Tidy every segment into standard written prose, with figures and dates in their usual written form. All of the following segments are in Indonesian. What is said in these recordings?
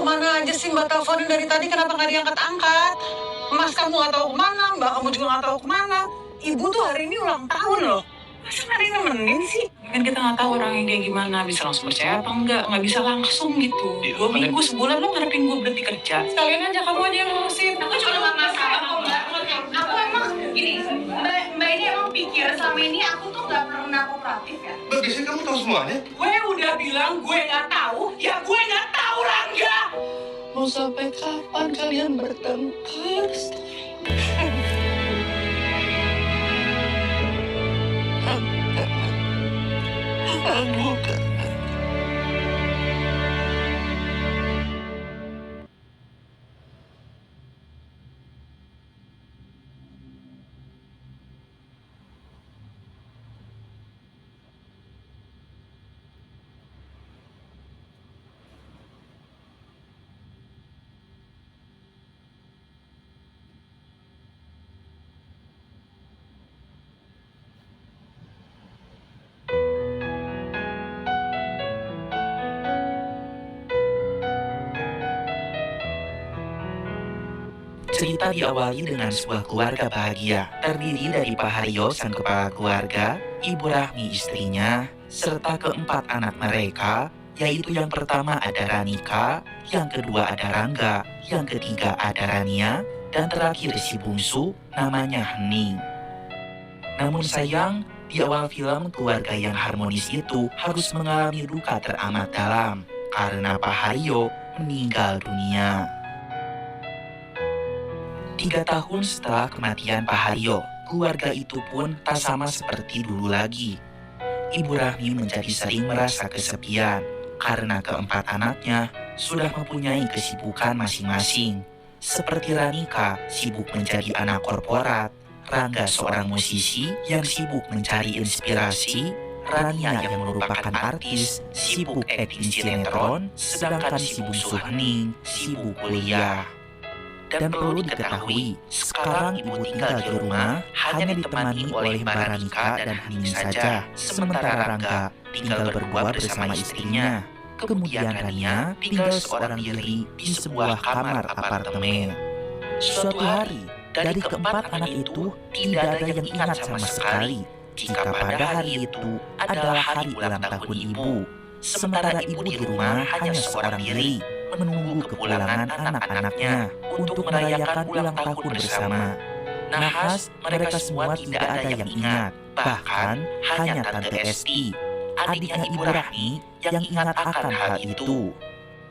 Kemana aja sih Mbak teleponin dari tadi, kenapa nggak diangkat-angkat? Mas kamu nggak tahu kemana, Mbak kamu juga nggak tahu kemana. Ibu tuh hari ini ulang tahun loh. Masa nggak ada yang nemenin sih? Kan kita nggak tahu orang yang kayak gimana, bisa langsung percaya apa enggak, nggak bisa langsung gitu. 2 minggu, sebulan lo ngarepin gue berhenti kerja. Sekalian aja kamu aja yang ngurusin. Aku juga nggak masalah kok Mbak. Aku emang gini, Mbak ini emang pikir selama ini aku tuh nggak pernah kooperatif ya? Mbak, biasanya kamu tahu semuanya. Gue udah bilang gue nggak tahu, ya gue nggak tahu Rangga. Mau sampai kapan kalian bertengkar? Bukan. Cerita diawali dengan sebuah keluarga bahagia, terdiri dari Pak Haryo, sang kepala keluarga, Ibu Rahmi istrinya, serta keempat anak mereka, yaitu yang pertama ada Ranika, yang kedua ada Rangga, yang ketiga ada Rania, dan terakhir si bungsu, namanya Hening. Namun sayang, di awal film keluarga yang harmonis itu harus mengalami duka teramat dalam, karena Pak Haryo meninggal dunia. 3 tahun setelah kematian Pak Haryo, keluarga itu pun tak sama seperti dulu lagi. Ibu Rahmi menjadi sering merasa kesepian karena keempat anaknya sudah mempunyai kesibukan masing-masing. Seperti Ranika sibuk menjadi anak korporat, Rangga seorang musisi yang sibuk mencari inspirasi, Rania yang merupakan artis sibuk akting sinetron, sedangkan si bungsu Hening sibuk kuliah. Dan perlu diketahui, sekarang ibu tinggal di rumah hanya ditemani oleh Mbak Ranika dan Hening saja, sementara Rangga tinggal berdua bersama istrinya. Kemudian Rania tinggal seorang diri di sebuah kamar apartemen. Suatu hari, dari keempat anak itu tidak ada yang ingat sama sekali jika pada hari itu adalah hari ulang tahun ibu. Sementara ibu di rumah hanya seorang diri, menunggu kepulangan anak-anaknya untuk merayakan ulang tahun bersama. Nahas, mereka semua tidak ada yang ingat, bahkan hanya Tante Esti, adiknya Ibu Rahmi, yang ingat akan hal itu.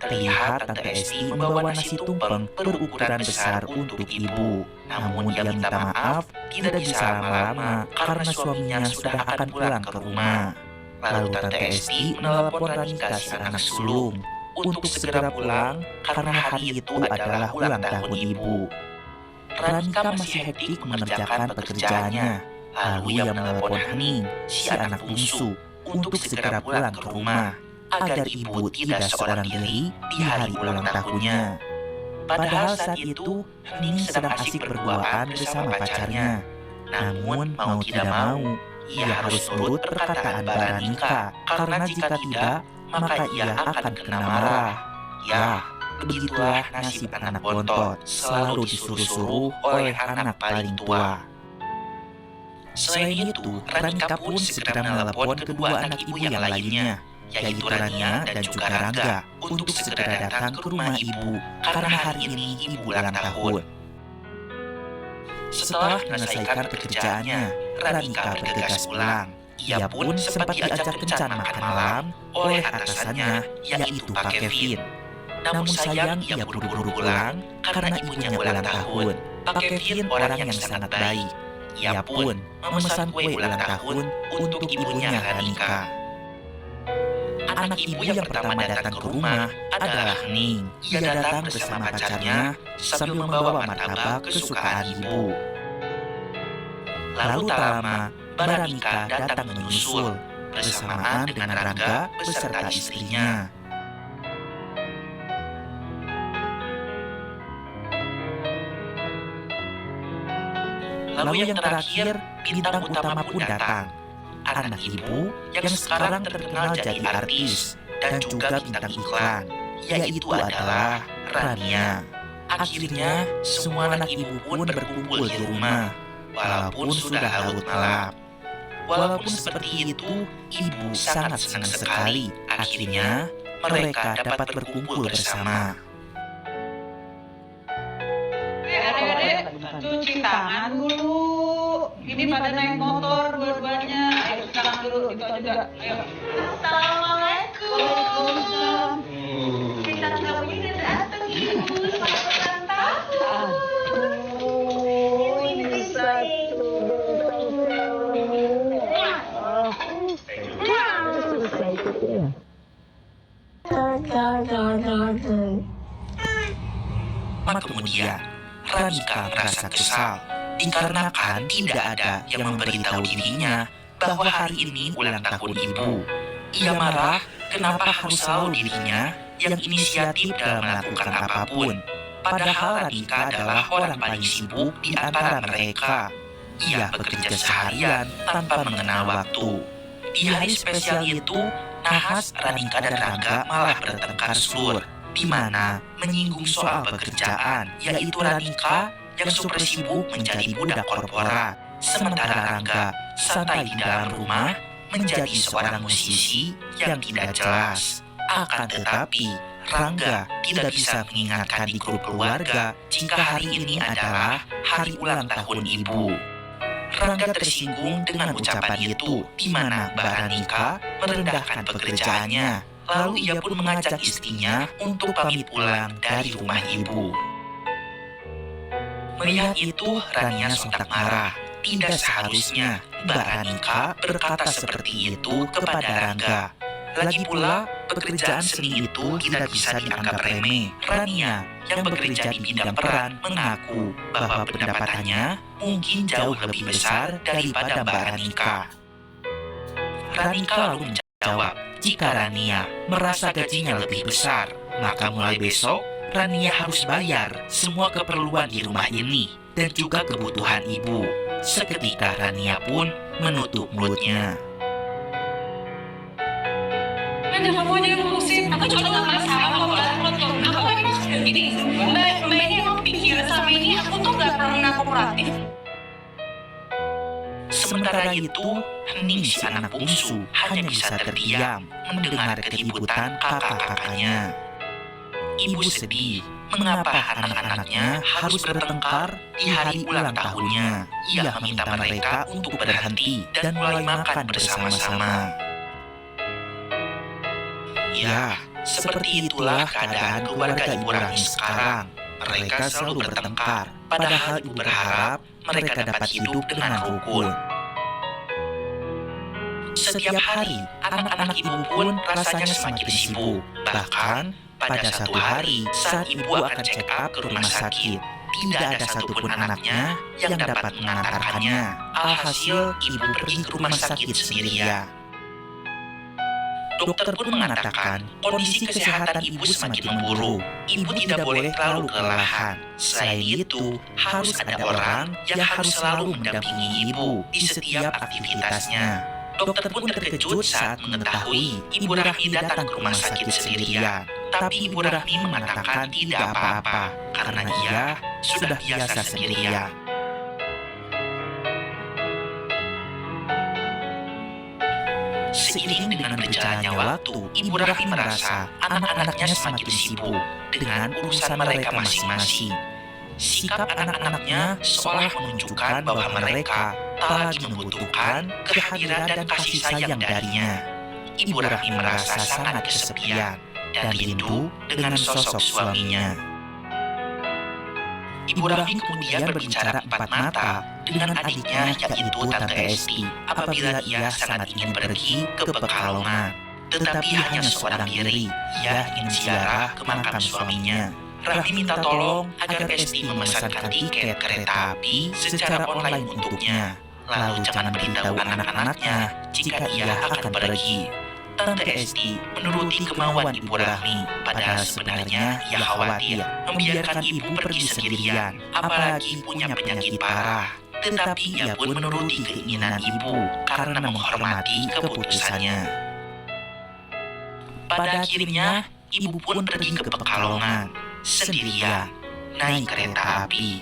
Terlihat Tante Esti membawa nasi tumpeng berukuran besar untuk ibu. Namun dia minta maaf, tidak bisa lama-lama karena suaminya sudah akan pulang ke rumah. Lalu Tante Esti menelepon Ranika si anak sulung untuk segera pulang karena hari itu adalah ulang tahun ibu. Ranika masih hektik mengerjakan pekerjaannya. Lalu ia menelepon Hening, si anak bungsu, untuk segera pulang ke rumah agar ibu tidak seorang diri di hari ulang tahunnya. Padahal saat itu Hening sedang asik berduaan bersama pacarnya. Namun mau tidak mau, ia harus nurut perkataan Mbak Ranika karena jika tidak, maka ia akan kena marah. Ya, begitulah nasib anak bontot, selalu disuruh-suruh oleh anak paling tua. Selain itu, Ranika pun segera menelepon kedua anak ibu yang lainnya, yaitu Rania dan juga Rangga, untuk segera datang ke rumah ibu karena hari ini ibu ulang tahun. Setelah menyelesaikan pekerjaannya, Ranika bergegas pulang. Ia pun sempat diajak kencan makan malam oleh atasannya, yaitu Pak Kevin. Namun sayang ia buru-buru pulang karena ibunya ulang tahun. Pak Kevin orang yang sangat baik. Ia pun memesan kue ulang tahun untuk ibunya Ranika. Anak ibu yang pertama datang ke rumah adalah Hening. Ia datang bersama pacarnya sambil membawa martabak kesukaan ibu. Lalu tak lama, Mbak Ranika datang menyusul bersamaan dengan Rangga beserta istrinya. Lalu yang terakhir, bintang utama pun datang. Anak ibu yang sekarang terkenal jadi artis dan juga bintang iklan, yaitu adalah Rania. Akhirnya, semua anak ibu pun berkumpul di rumah, walaupun sudah larut malam. Walaupun seperti itu, ibu sangat senang sekali. Akhirnya, mereka dapat berkumpul bersama. Adik-adik, cuci tangan dulu. Ini pada naik motor dua-duanya. Ayo sekarang dulu, itu juga. Ayo. Assalamualaikum. Waalaikumsalam. Kita tamu ini datang ibu. Selamat ulang tahun. Ini satu. Lama kemudian, Ranika merasa kesal dikarenakan tidak ada yang memberitahu dirinya bahwa hari ini ulang tahun ibu. Ia marah kenapa harus selalu dirinya yang inisiatif dalam melakukan apapun. Padahal Ranika adalah orang paling sibuk di antara mereka. Ia bekerja seharian tanpa mengenal waktu. Di hari spesial itu, nahas Ranika dan Rangga malah bertengkar sur, di mana menyinggung soal pekerjaan, yaitu Ranika yang super sibuk menjadi budak korporat, sementara Rangga santai di dalam rumah menjadi seorang musisi yang tidak jelas. Akan tetapi, Rangga tidak bisa mengingatkan di grup keluarga jika hari ini adalah hari ulang tahun ibu. Rangga tersinggung dengan ucapan itu, di mana Mbak Ranika merendahkan pekerjaannya. Lalu ia pun mengajak istrinya untuk pamit pulang dari rumah ibu. Melihat itu, Rania sontak marah. Tidak seharusnya Mbak Ranika berkata seperti itu kepada Rangga. Lagi pula, pekerjaan seni itu tidak bisa dianggap remeh. Rania yang bekerja di bidang peran mengaku bahwa pendapatannya mungkin jauh lebih besar daripada Mbak Ranika. Ranika lalu menjawab, jika Rania merasa gajinya lebih besar, maka mulai besok Rania harus bayar semua keperluan di rumah ini dan juga kebutuhan ibu. Seketika Rania pun menutup mulutnya. Nanti kamu aja yang ngurusin. Aku juga gak masalah kalau kotor. Aku emang gini, Mbak ini emang pikir sama ini aku tuh gak pernah kooperatif. Sementara itu, Hening si anak bungsu hanya bisa terdiam mendengar keributan kakak-kakaknya. Ibu sedih mengapa anak-anaknya harus bertengkar di hari ulang tahunnya. Ia meminta mereka untuk berhenti dan mulai makan bersama-sama. Ya, seperti itulah keadaan keluarga Ibu Rahmi sekarang. Mereka selalu bertengkar, padahal Ibu berharap mereka dapat hidup dengan rukun. Setiap hari, anak-anak ibu pun rasanya semakin sibuk. Bahkan, pada satu hari saat ibu akan check up ke rumah sakit, tidak ada satupun anaknya yang dapat mengantarkannya. Alhasil, ibu pergi ke rumah sakit sendirian. Dokter pun mengatakan kondisi kesehatan ibu semakin memburuk. Ibu tidak boleh terlalu kelelahan. Selain itu, harus ada orang yang harus selalu mendampingi ibu di setiap aktivitasnya. Dokter pun terkejut saat mengetahui Ibu Rahmi datang ke rumah sakit sendirian. Tapi Ibu Rahmi mengatakan tidak apa-apa karena ia sudah biasa sendirian. Seiring dengan berjalannya waktu, Ibu Rahmi merasa anak-anaknya semakin sibuk dengan urusan mereka masing-masing. Sikap anak-anaknya seolah menunjukkan bahwa mereka tak lagi membutuhkan kehadiran dan kasih sayang darinya. Ibu Rahmi merasa sangat kesepian dan rindu dengan sosok suaminya. Ibu Rahmi kemudian berbicara empat mata dengan adiknya yaitu Tante Esti apabila ia sangat ingin pergi ke Pekalongan. Tetapi hanya seorang diri, ia ingin ziarah ke makam suaminya. Rahmi minta tolong agar Esti memesankan tiket kereta api secara online untuknya. Lalu jangan beritahu anak-anaknya jika ia akan pergi. Tante Esti menuruti kemauan Ibu Rahmi, padahal sebenarnya ia khawatir membiarkan ibu pergi sendirian, apalagi punya penyakit parah. Tetapi ia pun menuruti keinginan ibu karena menghormati keputusannya. Pada akhirnya, ibu pun pergi ke Pekalongan sendirian naik kereta api.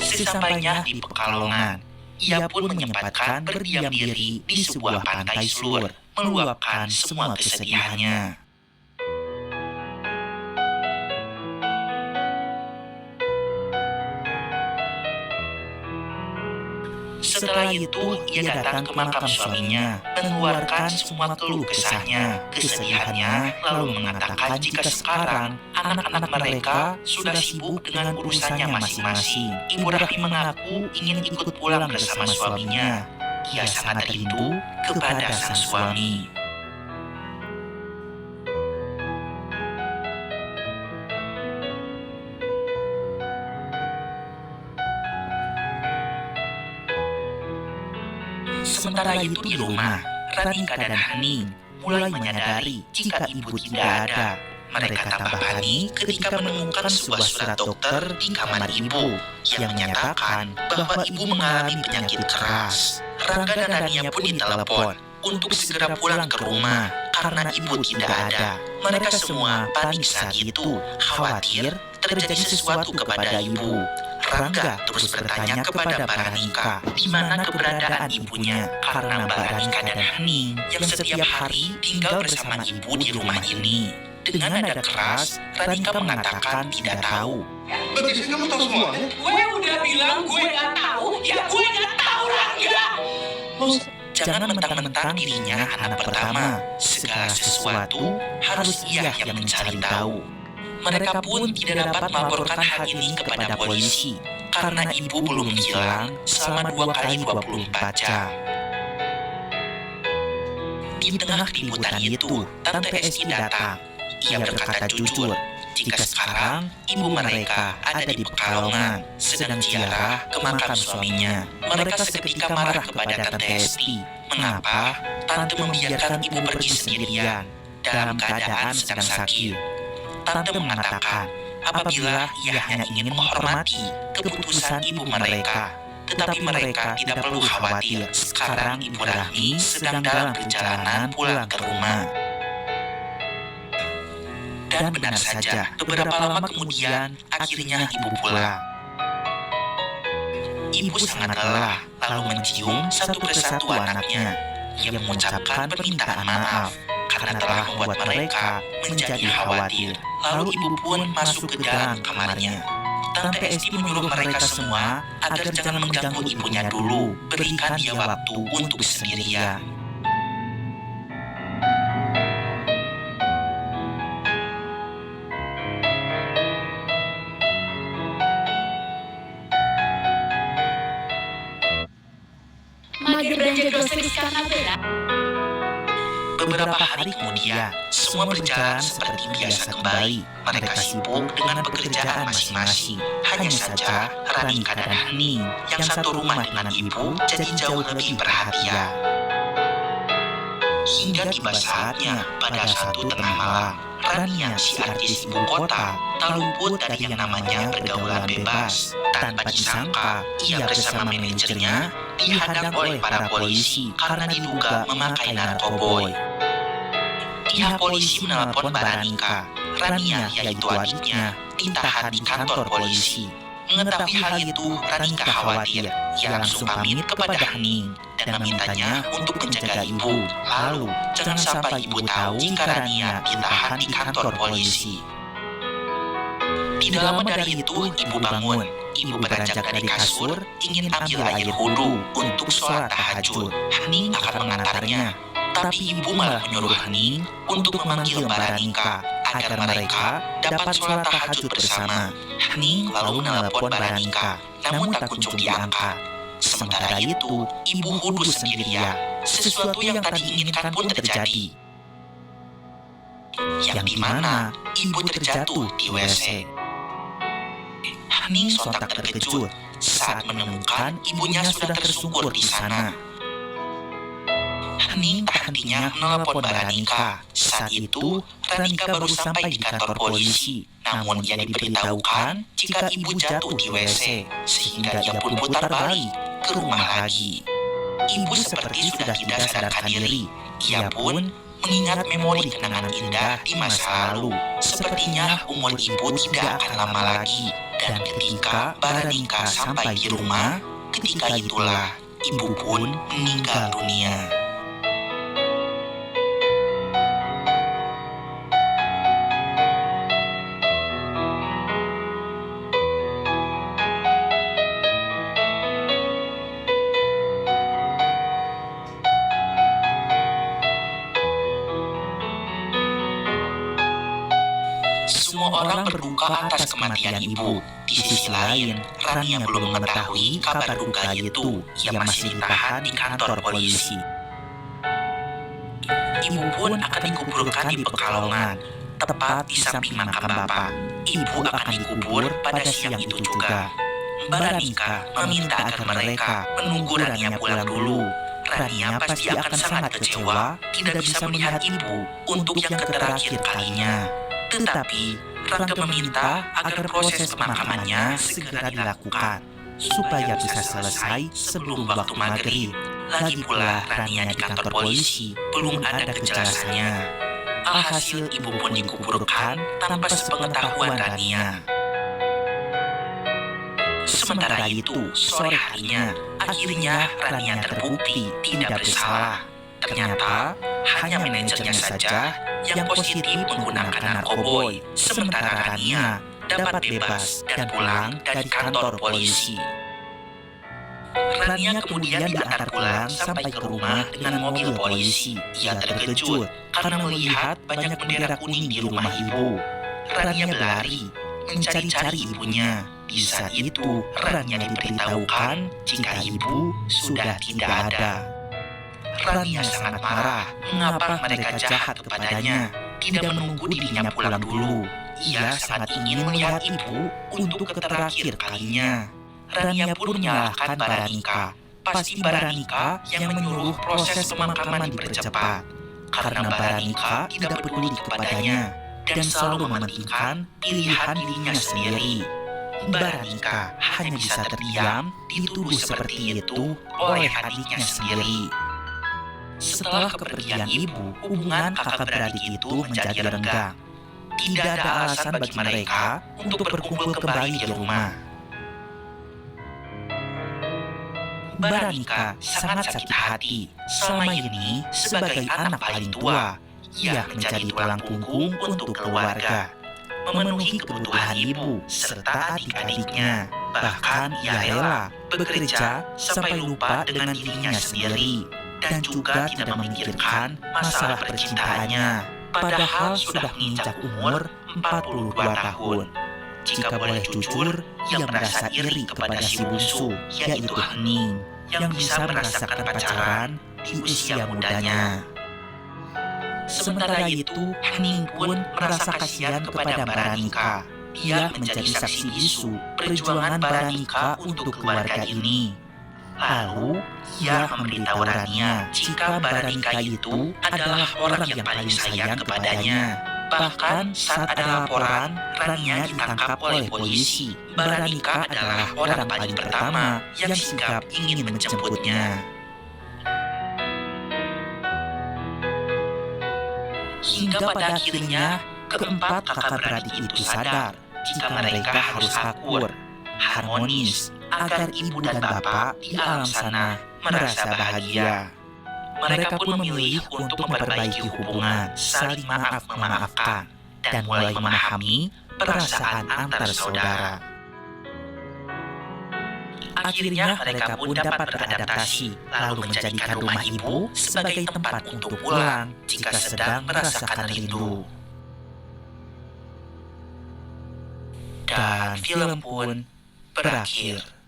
Sesampainya di Pekalongan, ia pun menyempatkan berdiam diri di sebuah pantai Slur, meluapkan semua kesedihannya. Setelah itu, ia datang ke makam suaminya, mengeluarkan semua keluh kesahnya, kesedihannya, lalu mengatakan jika sekarang anak-anak mereka sudah sibuk dengan urusannya masing-masing. Ibu Rahmi mengaku ingin ikut pulang bersama suaminya. Ia sangat rindu kepada sang suami. Sementara itu di rumah, Ranika dan Hening mulai menyadari jika ibu tidak ada. Mereka tambah panik ketika menemukan sebuah surat dokter di kamar ibu yang menyatakan bahwa ibu mengalami penyakit keras. Rangga dan Rania pun ditelepon untuk segera pulang ke rumah karena ibu tidak ada. Mereka semua panik saat itu, khawatir terjadi sesuatu kepada ibu. Rangga terus bertanya kepada Mbak Ranika di mana keberadaan ibunya karena Mbak Ranika dan Hening yang setiap hari tinggal bersama ibu di rumah ini. Dengan nada keras, Ranika mengatakan tidak tahu. Mbak Jessi, kamu tahu semuanya? Gue udah bilang gue gak tahu, ya gue gak tahu Rangga. Jangan mentang-mentang dirinya anak pertama. Segala sesuatu harus ia yang mencari tahu. Mereka pun tidak dapat melaporkan hal ini kepada polisi karena ibu belum hilang selama 2 kali 24 jam. Di tengah keributan itu, Tante Esti datang. Ia berkata jujur, jika sekarang ibu mereka ada di Pekalongan, sedang ziarah ke makam suaminya. Mereka seketika marah kepada Tante Esti. Mengapa Tante membiarkan ibu pergi sendirian dalam keadaan sedang sakit? Tante mengatakan apabila ia hanya ingin menghormati keputusan ibu mereka. Tetapi mereka tidak perlu khawatir, sekarang Ibu Rahmi sedang dalam perjalanan pulang ke rumah. Dan benar saja, beberapa lama kemudian akhirnya ibu pulang. Ibu sangat lelah, lalu mencium satu persatu anaknya. Ia mengucapkan permintaan maaf karena telah membuat mereka menjadi khawatir. Lalu ibu pun masuk ke dalam kamarnya. Tante Esti menyuruh mereka semua agar jangan mengganggu ibunya dulu. Berikan dia waktu untuk sendirian. Mager belanja groceries karena berat. Beberapa hari kemudian, semua berjalan seperti biasa kembali. Mereka sibuk dengan pekerjaan masing-masing. Hanya saja, Ranika dan Hening yang satu rumah dengan ibu jadi jauh lebih perhatian. Hingga tiba saatnya pada suatu tengah malam, Rania si artis ibu kota tak luput dari yang namanya pergaulan bebas. Tanpa disangka, ia bersama manajernya dihadang oleh para polisi karena diduga memakai narkoboy. Pihak polisi menelpon Mbak Ranika. Rania, yaitu adiknya, ditahan di kantor polisi. Mengetahui hal itu, Ranika khawatir. Ia langsung pamit kepada Hening dan memintanya untuk menjaga ibu. Lalu, jangan sampai ibu tahu jika Rania ditahan di kantor polisi. Tidak lama dari itu, ibu bangun. Ibu beranjak dari kasur, ingin ambil air wudhu untuk sholat tahajud. Hening akan mengantarnya. Tapi ibu malah menyuruh Hening untuk memanggil Mbak Ranika agar mereka dapat sholat tahajud bersama. Hening lalu menelepon Mbak Ranika, namun tak kunjung diangkat. Sementara itu, ibu wudhu sendirian. Sesuatu yang tadi diinginkan pun terjadi. Yang dimana ibu terjatuh di WC. Hening sontak terkejut saat menemukan ibunya sudah tersungkur di sana. Hening tak hentinya menelepon Mbak Ranika. Saat itu, Ranika baru sampai di kantor polisi. Namun ia diberitahukan jika ibu jatuh di WC, sehingga ia pun putar balik ke rumah lagi. Ibu seperti sudah tidak sadarkan diri. Ia pun mengingat memori kenangan indah di masa lalu. Sepertinya umur ibu tidak akan lama lagi. Dan ketika Baranika sampai di rumah, ketika itulah ibu pun meninggal dunia. Semua orang berduka atas kematian ibu. Di sisi lain, Rania belum mengetahui kabar duka itu. Ia masih ditahan di kantor polisi. Ibu pun akan dikuburkan di Pekalongan, tepat di samping makam bapak. Ibu akan dikubur pada siang itu juga. Baranika meminta agar mereka menunggu Rania pulang dulu. Rania pasti akan sangat kecewa tidak bisa melihat ibu untuk yang terakhir kalinya. Tetapi Rangga meminta agar proses pemakamannya segera dilakukan supaya bisa selesai sebelum waktu maghrib. Lagi pula Rania di kantor polisi belum ada kejelasannya. Alhasil ibu pun dikuburkan tanpa sepengetahuan Rania. Sementara itu, sore harinya, akhirnya Rania terbukti tidak bersalah. Ternyata hanya manajernya saja yang positif menggunakan narkoboy, sementara Rania dapat bebas dan pulang dari kantor polisi. Rania kemudian diantar pulang sampai ke rumah dengan mobil polisi. Ia terkejut karena melihat banyak bendera kuning di rumah ibu. Rania berlari mencari-cari ibunya. Di saat itu, Rania diberitahukan jika ibu sudah tidak ada. Rania sangat marah mengapa mereka jahat kepadanya, tidak menunggu dirinya pulang dulu. Ia sangat ingin melihat ibu untuk terakhir kalinya. Rania pun menyalahkan Baranika. Pasti Baranika yang menyuruh proses pemakaman dipercepat. Karena Baranika tidak peduli kepadanya dan selalu mementingkan pilihan dirinya sendiri. Baranika hanya bisa terdiam dituduh seperti itu oleh adiknya sendiri. Setelah kepergian ibu, hubungan kakak beradik itu menjadi renggang. Tidak ada alasan bagi mereka untuk berkumpul kembali di rumah. Baranika sangat sakit hati. Selama ini, sebagai anak paling tua, ia menjadi tulang punggung untuk keluarga, memenuhi kebutuhan ibu serta adik-adiknya. Bahkan ia rela bekerja sampai lupa dengan dirinya sendiri dan juga tidak memikirkan masalah percintaannya, padahal sudah menginjak umur 42 tahun. Jika boleh jujur, ia merasa iri kepada si bungsu, yaitu Hening, yang bisa merasakan pacaran di usia mudanya. Sementara itu, Hening pun merasa kasihan kepada Baranika. Dia menjadi saksi bisu perjuangan Baranika untuk keluarga ini. Lalu, ia memberitahu Rania jika Baranika itu adalah orang yang paling sayang kepadanya. Bahkan saat ada laporan, Rania ditangkap oleh polisi. Baranika adalah orang paling pertama yang sigap ingin menjemputnya. Hingga pada akhirnya, keempat kakak beradik itu sadar jika mereka harus akur, harmonis, agar ibu dan bapak di alam sana merasa bahagia. Mereka pun memilih untuk memperbaiki hubungan, saling maaf-memaafkan, dan mulai memahami perasaan antar saudara. Akhirnya mereka pun dapat beradaptasi, lalu menjadikan rumah ibu sebagai tempat untuk pulang jika sedang merasakan rindu. Dan film pun berakhir.